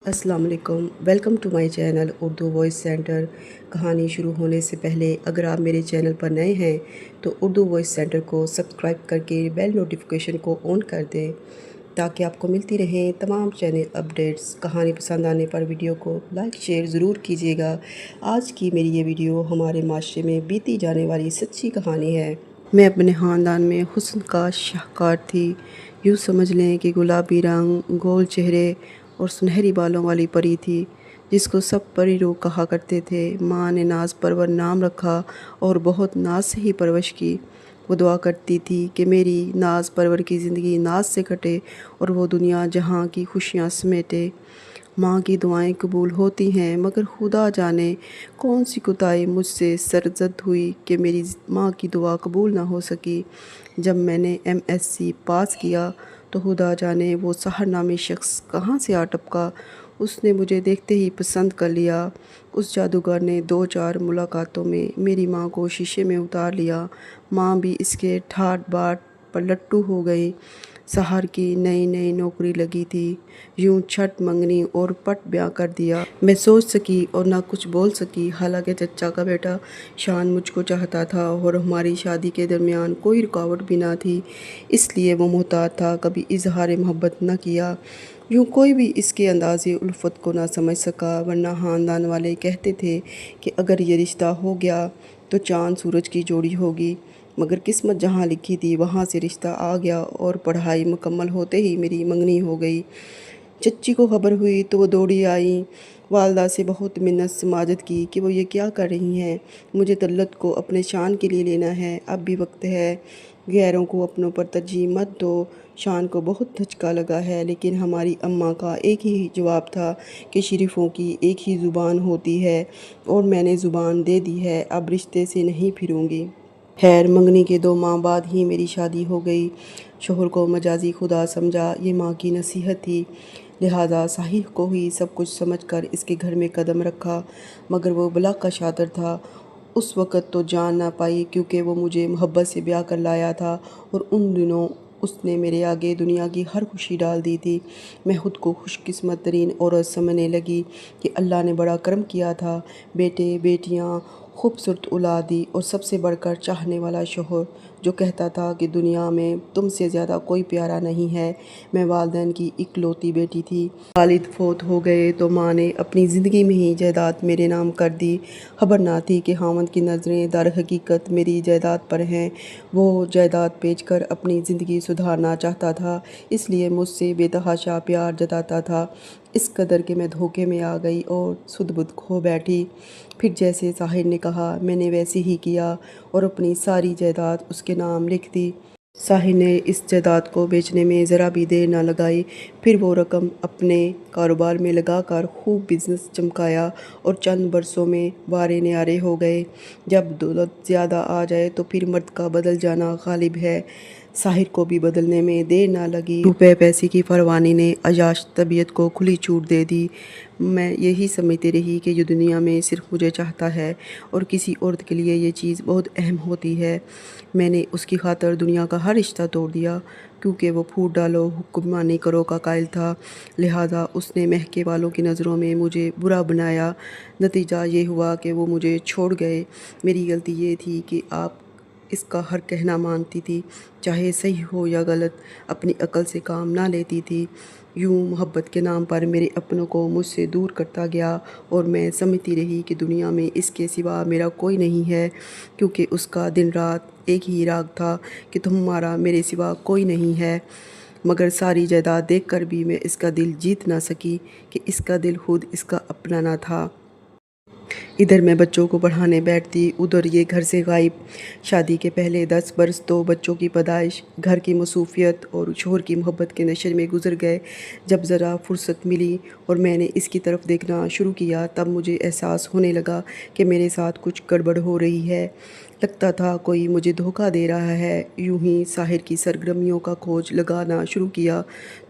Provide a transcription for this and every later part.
अस्सलाम वालेकुम। Welcome to my channel Urdu voice centre. कहानी शुरू होने से पहले अगर आप मेरे चैनल पर नए हैं तो उर्दू वॉइस सेंटर को सब्सक्राइब करके बेल नोटिफिकेशन को ऑन कर दें ताकि आपको मिलती रहें तमाम चैनल अपडेट्स। कहानी पसंद आने पर वीडियो को लाइक शेयर ज़रूर कीजिएगा। आज की मेरी ये वीडियो हमारे माशरे में बीती जाने वाली सच्ची कहानी है। मैं अपने ख़ानदान में हुस्न का शाहकार थी। यूँ समझ लें कि गुलाबी रंग, गोल चेहरे और सुनहरी बालों वाली परी थी जिसको सब परी रूह कहा करते थे। माँ ने नाज परवर नाम रखा और बहुत नाज से ही परवरिश की। वो दुआ करती थी कि मेरी नाज परवर की ज़िंदगी नाज से कटे और वो दुनिया जहाँ की खुशियाँ समेटे। माँ की दुआएं कबूल होती हैं मगर खुदा जाने कौन सी कोताही मुझसे सरजद हुई कि मेरी माँ की दुआ कबूल ना हो सकी। जब मैंने MSc पास किया तो खुदा जाने वो सहर नामी शख्स कहाँ से आ टपका। उसने मुझे देखते ही पसंद कर लिया। उस जादूगर ने 2-4 मुलाकातों में मेरी माँ को शीशे में उतार लिया। माँ भी इसके ठाट बाट पर लट्टू हो गई। सहर की नई नई नौकरी लगी थी। यूं छठ मंगनी और पट ब्याह कर दिया। मैं सोच सकी और ना कुछ बोल सकी। हालांकि चचा का बेटा शान मुझको चाहता था और हमारी शादी के दरमियान कोई रुकावट भी ना थी, इसलिए वो मुहतात था। कभी इजहार मोहब्बत न किया। यूँ कोई भी इसके अंदाज़े उल्फत को ना समझ सका, वरना ख़ानदान वाले कहते थे कि अगर ये रिश्ता हो गया तो चाँद सूरज की जोड़ी होगी। मगर किस्मत जहाँ लिखी थी वहाँ से रिश्ता आ गया और पढ़ाई मुकम्मल होते ही मेरी मंगनी हो गई। चच्ची को खबर हुई तो वो दौड़ी आई। वालदा से बहुत मिन्नत समाजत की कि वो ये क्या कर रही हैं। मुझे तल्लत को अपने शान के लिए लेना है, अब भी वक्त है। गैरों को अपनों पर तरजीह मत दो। शान को बहुत धचका लगा है, लेकिन हमारी अम्मा का एक ही जवाब था कि शरीफों की एक ही ज़ुबान होती है और मैंने ज़ुबान दे दी है, अब रिश्ते से नहीं फिरूँगी। खैर, मंगनी के 2 माह बाद ही मेरी शादी हो गई। शोहर को मजाजी खुदा समझा, ये माँ की नसीहत थी, लिहाजा साहिल को ही सब कुछ समझकर इसके घर में कदम रखा। मगर वो बला का शातिर था। उस वक़्त तो जान ना पाई क्योंकि वो मुझे मोहब्बत से ब्याह कर लाया था और उन दिनों उसने मेरे आगे दुनिया की हर खुशी डाल दी थी। मैं खुद को खुशकिस्मत तरीन औरत समझने लगी कि अल्लाह ने बड़ा करम किया था। बेटे बेटियाँ, खूबसूरत औलादी और सबसे बढ़कर चाहने वाला शोहर जो कहता था कि दुनिया में तुमसे ज़्यादा कोई प्यारा नहीं है। मैं वालिदैन की इकलौती बेटी थी। वालिद फौत हो गए तो माँ ने अपनी ज़िंदगी में ही जायदाद मेरे नाम कर दी। खबर ना थी कि खामद की नज़रें दर हकीकत मेरी जायदाद पर हैं। वो जायदाद बेचकर अपनी ज़िंदगी सुधारना चाहता था, इसलिए मुझसे बेतहाशा प्यार जताता था। इस कदर के मैं धोखे में आ गई और सुध-बुध खो बैठी। फिर जैसे साहिर ने कहा मैंने वैसे ही किया और अपनी सारी जायदाद उसके नाम लिख दी। साहिर ने इस जायदाद को बेचने में ज़रा भी देर ना लगाई। फिर वो रकम अपने कारोबार में लगाकर खूब बिजनेस चमकाया और चंद बरसों में वारे न्यारे हो गए। जब दौलत ज़्यादा आ जाए तो फिर मर्द का बदल जाना गालिब है। साहिर को भी बदलने में देर ना लगी। रुपए पैसे की फरवानी ने अयाश तबीयत को खुली छूट दे दी। मैं यही समझती रही कि ये दुनिया में सिर्फ मुझे चाहता है और किसी औरत के लिए ये चीज़ बहुत अहम होती है। मैंने उसकी खातर दुनिया का हर रिश्ता तोड़ दिया क्योंकि वो फूट डालो हुक्मरानी करो का कायल था। लिहाजा उसने महके वालों की नज़रों में मुझे बुरा बनाया। नतीजा ये हुआ कि वो मुझे छोड़ गए। मेरी गलती ये थी कि आप इसका हर कहना मानती थी, चाहे सही हो या गलत, अपनी अकल से काम ना लेती थी। यूँ मोहब्बत के नाम पर मेरे अपनों को मुझसे दूर करता गया और मैं समझती रही कि दुनिया में इसके सिवा मेरा कोई नहीं है, क्योंकि उसका दिन रात एक ही राग था कि तुम्हारा मेरे सिवा कोई नहीं है। मगर सारी जायदाद देखकर भी मैं इसका दिल जीत ना सकी कि इसका दिल खुद इसका अपना ना था। इधर मैं बच्चों को पढ़ाने बैठती, उधर ये घर से गायब। शादी के पहले 10 बरस तो बच्चों की पैदाइश, घर की मसरूफियत और शोहर की मोहब्बत के नशे में गुजर गए। जब ज़रा फुर्सत मिली और मैंने इसकी तरफ देखना शुरू किया, तब मुझे एहसास होने लगा कि मेरे साथ कुछ गड़बड़ हो रही है। लगता था कोई मुझे धोखा दे रहा है। यूं ही साहिर की सरगर्मियों का खोज लगाना शुरू किया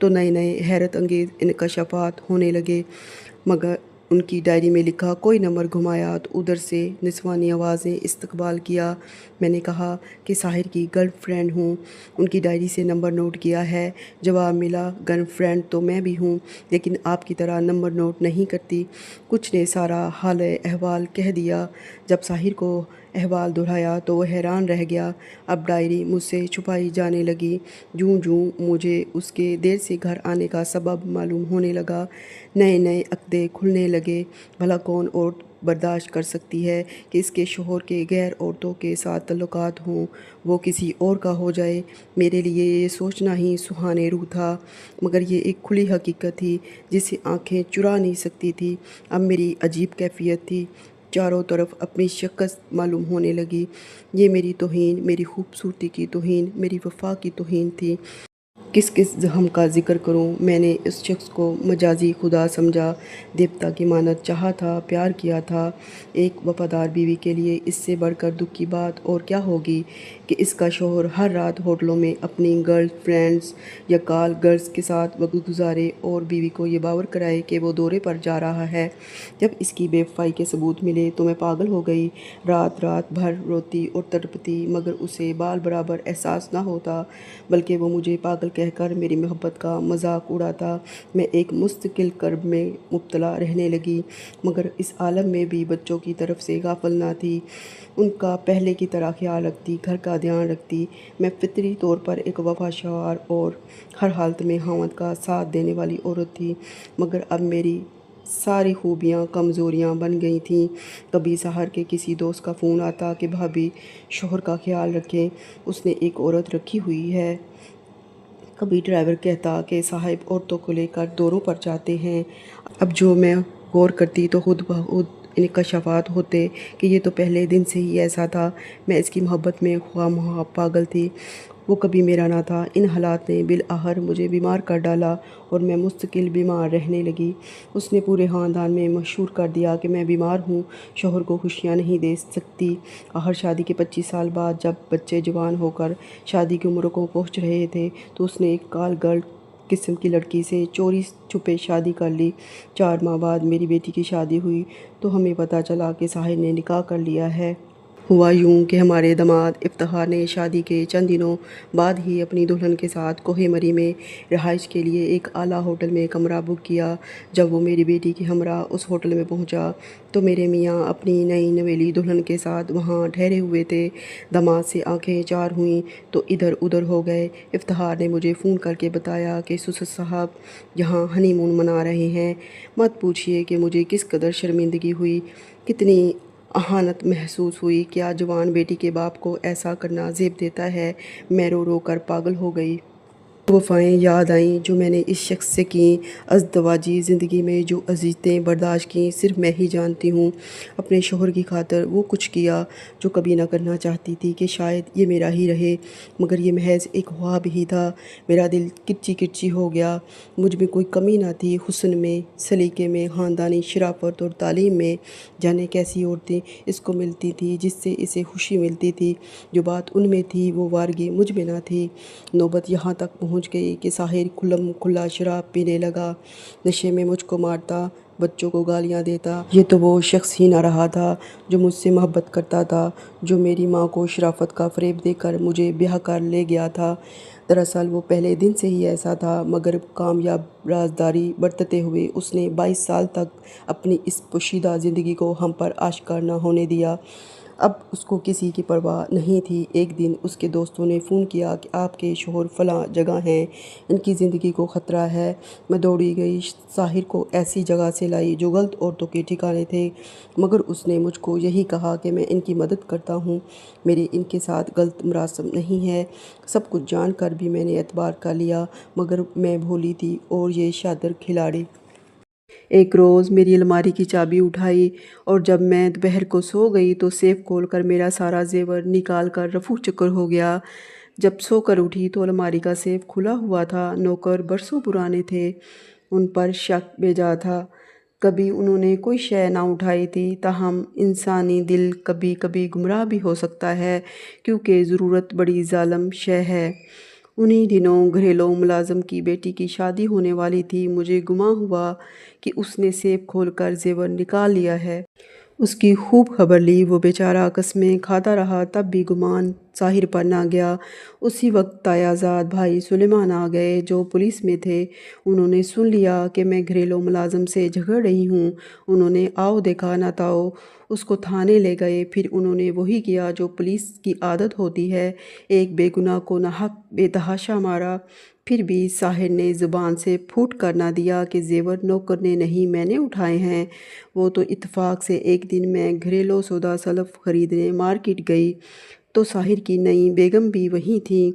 तो नए नए हैरत अंगेज़ इनकशाफात होने लगे। मगर ان کی ڈائری میں لکھا کوئی نمبر گھمایا تو ادھر سے نسوانی آوازیں استقبال کیا۔ میں نے کہا کہ ساحر کی گرل فرینڈ ہوں، ان کی ڈائری سے نمبر نوٹ کیا ہے۔ جواب ملا گرل فرینڈ تو میں بھی ہوں، لیکن آپ کی طرح نمبر نوٹ نہیں کرتی۔ کچھ نے سارا حال احوال کہہ دیا۔ جب ساحر کو احوال دہرایا تو وہ حیران رہ گیا۔ اب ڈائری مجھ سے چھپائی جانے لگی۔ جوں جوں مجھے اس کے دیر سے گھر آنے کا سبب معلوم ہونے لگا، نئے نئے عقدے کھلنے لگے۔ بھلا کون عورت برداشت کر سکتی ہے کہ اس کے شوہر کے غیر عورتوں کے ساتھ تعلقات ہوں، وہ کسی اور کا ہو جائے؟ میرے لیے یہ سوچنا ہی سہانے روح تھا، مگر یہ ایک کھلی حقیقت تھی جسے آنکھیں چرا نہیں سکتی تھی۔ اب میری عجیب کیفیت تھی، چاروں طرف اپنی شکست معلوم ہونے لگی۔ یہ میری توہین، میری خوبصورتی کی توہین، میری وفا کی توہین تھی۔ کس کس زخم کا ذکر کروں؟ میں نے اس شخص کو مجازی خدا سمجھا، دیوتا کی مانند چاہا تھا، پیار کیا تھا۔ ایک وفادار بیوی کے لیے اس سے بڑھ کر دکھ کی بات اور کیا ہوگی کہ اس کا شوہر ہر رات ہوٹلوں میں اپنی گرل فرینڈز یا کال گرلز کے ساتھ وقت گزارے اور بیوی کو یہ باور کرائے کہ وہ دورے پر جا رہا ہے۔ جب اس کی بے وفائی کے ثبوت ملے تو میں پاگل ہو گئی، رات رات بھر روتی اور تڑپتی، مگر اسے بال برابر احساس نہ ہوتا، بلکہ وہ مجھے پاگل کہہ کر میری محبت کا مذاق اڑاتا۔ میں ایک مستقل کرب میں مبتلا رہنے لگی، مگر اس عالم میں بھی بچوں کی طرف سے غافل نہ تھی۔ ان کا پہلے کی طرح خیال رکھتی، گھر کا دھیان رکھتی۔ میں فطری طور پر ایک وفادار اور ہر حالت میں خاوند کا ساتھ دینے والی عورت تھی، مگر اب میری ساری خوبیاں کمزوریاں بن گئی تھیں۔ کبھی سحر کے کسی دوست کا فون آتا کہ بھابی شوہر کا خیال رکھیں، اس نے ایک عورت رکھی ہوئی ہے۔ کبھی ڈرائیور کہتا کہ صاحب عورتوں کو لے کر دوروں پر جاتے ہیں۔ اب جو میں غور کرتی تو خود بخود انکشافات ہوتے کہ یہ تو پہلے دن سے ہی ایسا تھا۔ میں اس کی محبت میں خواہ مخواہ پاگل تھی، وہ کبھی میرا نہ تھا۔ ان حالات نے بالآخر مجھے بیمار کر ڈالا اور میں مستقل بیمار رہنے لگی۔ اس نے پورے خاندان میں مشہور کر دیا کہ میں بیمار ہوں، شوہر کو خوشیاں نہیں دے سکتی۔ آخر شادی کے 25 سال بعد جب بچے جوان ہو کر شادی کی عمر کو پہنچ رہے تھے تو اس نے ایک کال گرل قسم کی لڑکی سے چوری چھپے شادی کر لی۔ 4 ماہ بعد میری بیٹی کی شادی ہوئی تو ہمیں پتہ چلا کہ ساحر نے نکاح کر لیا ہے۔ ہوا یوں کہ ہمارے داماد افتخار نے شادی کے چند دنوں بعد ہی اپنی دلہن کے ساتھ کوہ مری میں رہائش کے لیے ایک اعلیٰ ہوٹل میں کمرہ بک کیا۔ جب وہ میری بیٹی کے ہمراہ اس ہوٹل میں پہنچا تو میرے میاں اپنی نئی نویلی دلہن کے ساتھ وہاں ٹھہرے ہوئے تھے۔ داماد سے آنکھیں چار ہوئیں تو ادھر ادھر ہو گئے۔ افتخار نے مجھے فون کر کے بتایا کہ سسر صاحب یہاں ہنی مون منا رہے ہیں۔ مت پوچھیے کہ مجھے کس قدر شرمندگی ہوئی، کتنی اہانت محسوس ہوئی۔ کیا جوان بیٹی کے باپ کو ایسا کرنا زیب دیتا ہے؟ میں رو رو کر پاگل ہو گئی۔ وفائیں یاد آئیں جو میں نے اس شخص سے کیں، ازدواجی زندگی میں جو اذیتیں برداشت کیں صرف میں ہی جانتی ہوں۔ اپنے شوہر کی خاطر وہ کچھ کیا جو کبھی نہ کرنا چاہتی تھی کہ شاید یہ میرا ہی رہے، مگر یہ محض ایک خواب ہی تھا۔ میرا دل کرچی کرچی ہو گیا۔ مجھ میں کوئی کمی نہ تھی، حسن میں، سلیقے میں، خاندانی شرافت اور تعلیم میں۔ جانے کیسی عورتیں اس کو ملتی تھیں جس سے اسے خوشی ملتی تھی۔ جو بات ان میں تھی وہ وارگی مجھ میں نہ تھی۔ نوبت یہاں تک پہنچ گئی کہ ساحر کھلم کھلا شراب پینے لگا، نشے میں مجھ کو مارتا، بچوں کو گالیاں دیتا۔ یہ تو وہ شخص ہی نہ رہا تھا جو مجھ سے محبت کرتا تھا، جو میری ماں کو شرافت کا فریب دے کر مجھے بیاہ کر لے گیا تھا۔ دراصل وہ پہلے دن سے ہی ایسا تھا، مگر کامیاب رازداری برتتے ہوئے اس نے 22 سال تک اپنی اس پوشیدہ زندگی کو ہم پر آشکار نہ ہونے دیا۔ اب اس کو کسی کی پرواہ نہیں تھی۔ ایک دن اس کے دوستوں نے فون کیا کہ آپ کے شوہر فلاں جگہ ہیں، ان کی زندگی کو خطرہ ہے۔ میں دوڑی گئی، ساحر کو ایسی جگہ سے لائی جو غلط عورتوں کے ٹھکانے تھے، مگر اس نے مجھ کو یہی کہا کہ میں ان کی مدد کرتا ہوں، میرے ان کے ساتھ غلط مراسم نہیں ہے۔ سب کچھ جان کر بھی میں نے اعتبار کر لیا، مگر میں بھولی تھی اور یہ شادر کھلاڑی۔ ایک روز میری الماری کی چابی اٹھائی اور جب میں دوپہر کو سو گئی تو سیف کھول کر میرا سارا زیور نکال کر رفو چکر ہو گیا۔ جب سو کر اٹھی تو الماری کا سیف کھلا ہوا تھا۔ نوکر برسوں پرانے تھے، ان پر شک بیجا تھا، کبھی انہوں نے کوئی شے نہ اٹھائی تھی۔ تاہم انسانی دل کبھی کبھی گمراہ بھی ہو سکتا ہے، کیونکہ ضرورت بڑی ظالم شے ہے۔ उन्हीं दिनों घरेलू मुलाजिम की बेटी की शादी होने वाली थी। मुझे गुमान हुआ कि उसने सेब खोलकर जेवर निकाल लिया है। उसकी खूब खबर ली। वो बेचारा कस्में खाता रहा, तब भी गुमान साहिर पर ना गया। उसी वक्त तायाजाद भाई सुलेमान आ गए, जो पुलिस में थे। उन्होंने सुन लिया कि मैं घरेलू मुलाजिम से झगड़ रही हूँ। उन्होंने आओ देखा ना ताओ उसको थाने ले गए। फिर उन्होंने वही किया जो पुलिस की आदत होती है, एक बेगुनाह को नाहक बेतहाशा मारा। फिर भी साहिर ने ज़ुबान से फूट कर ना दिया कि जेवर नौकर ने नहीं, मैंने उठाए हैं। वो तो इत्तेफाक से एक दिन मैं घरेलू सौदा सलफ ख़रीदने मार्केट गई तो साहिर की नई बेगम भी वहीं थी।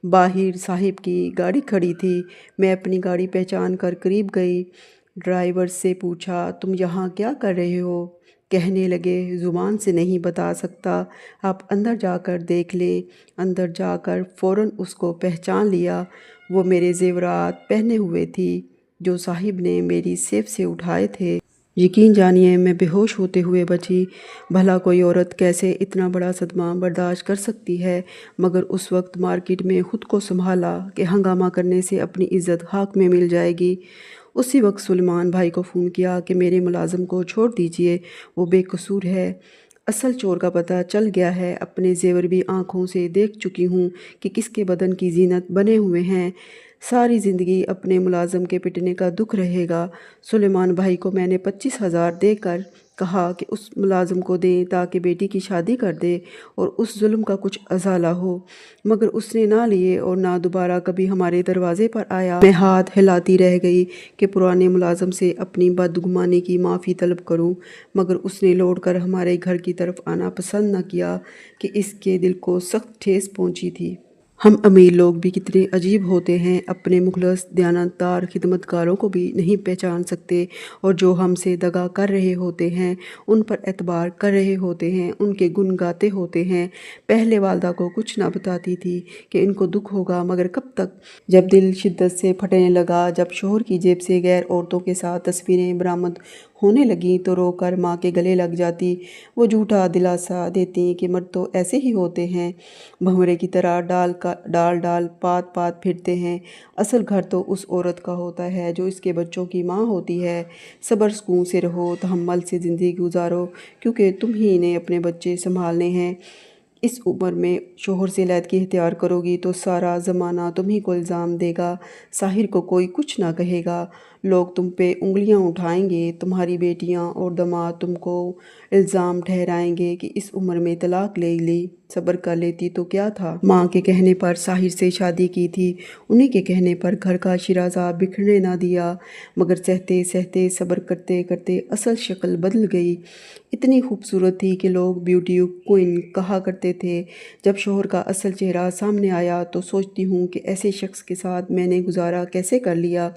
बाहिर साहिब की गाड़ी खड़ी थी। मैं अपनी गाड़ी पहचान कर करीब गई। ड्राइवर से पूछा, तुम यहाँ क्या कर रहे हो? कहने लगे, ज़ुबान से नहीं बता सकता, आप अंदर जाकर देख लें। अंदर जाकर फ़ौरन उसको पहचान लिया। वो मेरे ज़ेवरात पहने हुए थी जो साहिब ने मेरी सेफ से उठाए थे। यकीन जानिए मैं बेहोश होते हुए बची। भला कोई औरत कैसे इतना बड़ा सदमा बर्दाश्त कर सकती है? मगर उस वक्त मार्केट में ख़ुद को संभाला कि हंगामा करने से अपनी इज़्ज़त खाक में मिल जाएगी। उसी वक्त सुलेमान भाई को फ़ोन किया कि मेरे मुलाजिम को छोड़ दीजिए, वो बेकसूर है। असल चोर का पता चल गया है। अपने जेवर भी आँखों से देख चुकी हूँ कि किसके बदन की जीनत बने हुए हैं। सारी ज़िंदगी अपने मुलाजिम के पिटने का दुख रहेगा। सुलेमान भाई को मैंने 25,000 देकर कहा कि उस मुलाजिम को दें ताकि बेटी की शादी कर दे और उस जुल्म का कुछ अज़ाला हो, मगर उसने ना लिए और ना दोबारा कभी हमारे दरवाज़े पर आया। मैं हाथ हिलाती रह गई कि पुराने मुलाजिम से अपनी बदगुमानी की माफ़ी तलब करूं, मगर उसने लौट कर हमारे घर की तरफ आना पसंद न किया कि इसके दिल को सख्त ठेस पहुंची थी। हम अमीर लोग भी कितने अजीब होते हैं, अपने मुखलस दयानतदार खिदमतगारों को भी नहीं पहचान सकते, और जो हमसे दगा कर रहे होते हैं, उन पर एतबार कर रहे होते हैं, उनके गुण गाते होते हैं। पहले वालदा को कुछ ना बताती थी कि इनको दुख होगा, मगर कब तक? जब दिल शिद्दत से फटने लगा, जब शोहर की जेब से गैर औरतों के साथ तस्वीरें बरामद होने लगीं तो रोकर माँ के गले लग जाती। वो झूठा दिलासा देती कि मर्द तो ऐसे ही होते हैं, भंवरे की तरह डाल डाल पात पात फिरते हैं। असल घर तो उस औरत का होता है जो इसके बच्चों की माँ होती है। सब्र सुकून से रहो, तहम्मुल से ज़िंदगी गुजारो, क्योंकि तुम ही इन्हें अपने बच्चे संभालने हैं। इस उम्र में शोहर से अलहदगी इख्तियार करोगी तो सारा ज़माना तुम्ही को इल्ज़ाम देगा, साहिर को कोई कुछ ना कहेगा। लोग तुम पे उंगलियां उठाएंगे, तुम्हारी बेटियां और दामाद तुमको इल्ज़ाम ठहराएंगे कि इस उम्र में तलाक ले ली। सब्र कर लेती तो क्या था। माँ के कहने पर साहिर से शादी की थी, उन्हीं के कहने पर घर का शिराजा बिखरने ना दिया, मगर सहते सहते सब्र करते करते असल शक्ल बदल गई। इतनी खूबसूरत थी कि लोग ब्यूटी क्वीन कहा करते थे। जब शोहर का असल चेहरा सामने आया तो सोचती हूँ कि ऐसे शख्स के साथ मैंने गुजारा कैसे कर लिया।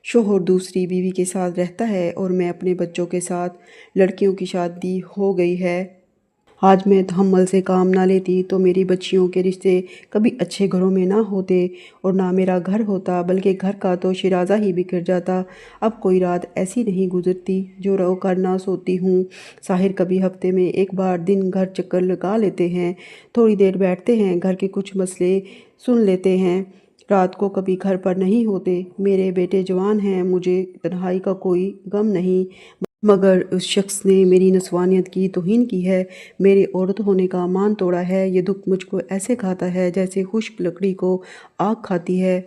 शोहर दूसरी बीवी के साथ रहता है और मैं अपने बच्चों के साथ, लड़कियों की शादी हो गई है। आज मैं तहम्मुल से काम ना लेती तो मेरी बच्चियों के रिश्ते कभी अच्छे घरों में ना होते और ना मेरा घर होता, बल्कि घर का तो शिराजा ही बिखर जाता। अब कोई रात ऐसी नहीं गुजरती जो रो कर ना सोती हूँ। साहिर कभी हफ्ते में एक बार दिन घर चक्कर लगा लेते हैं, थोड़ी देर बैठते हैं, घर के कुछ मसले सुन लेते हैं। रात को कभी घर पर नहीं होते। मेरे बेटे जवान हैं, मुझे तन्हाई का कोई गम नहीं, मगर उस शख्स ने मेरी नस्वानियत की तौहीन की है, मेरे औरत होने का मान तोड़ा है। ये दुख मुझको ऐसे खाता है जैसे खुश्क लकड़ी को आग खाती है।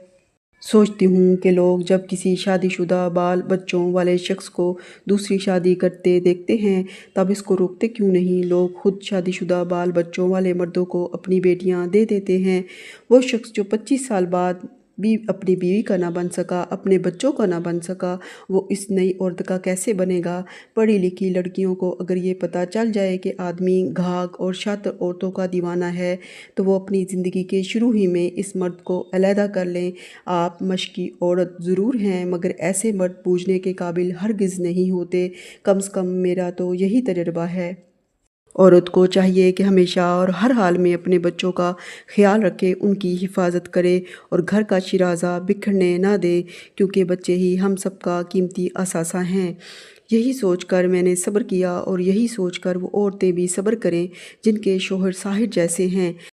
सोचती हूँ कि लोग जब किसी शादीशुदा बाल बच्चों वाले शख्स को दूसरी शादी करते देखते हैं तब इसको रोकते क्यों नहीं। लोग खुद शादीशुदा बाल बच्चों वाले मर्दों को अपनी बेटियाँ दे देते हैं। वो शख्स जो 25 साल बाद भी अपनी बीवी का ना बन सका, अपने बच्चों का ना बन सका, वो इस नई औरत का कैसे बनेगा। पढ़ी लिखी लड़कियों को अगर ये पता चल जाए कि आदमी घाघ और शातिर औरतों का दीवाना है तो वो अपनी ज़िंदगी के शुरू ही में इस मर्द को अलहदा कर लें। आप मशकी औरत ज़रूर हैं, मगर ऐसे मर्द पूजने के काबिल हरगिज़ नहीं होते। कम से कम मेरा तो यही तजुर्बा है। औरत को चाहिए कि हमेशा और हर हाल में अपने बच्चों का ख्याल रखे, उनकी हिफाजत करे और घर का शिराजा बिखरने ना दे, क्योंकि बच्चे ही हम सबका कीमती असासा हैं। यही सोचकर मैंने सब्र किया और यही सोचकर वो औरतें भी सब्र करें जिनके शोहर साहिर जैसे हैं।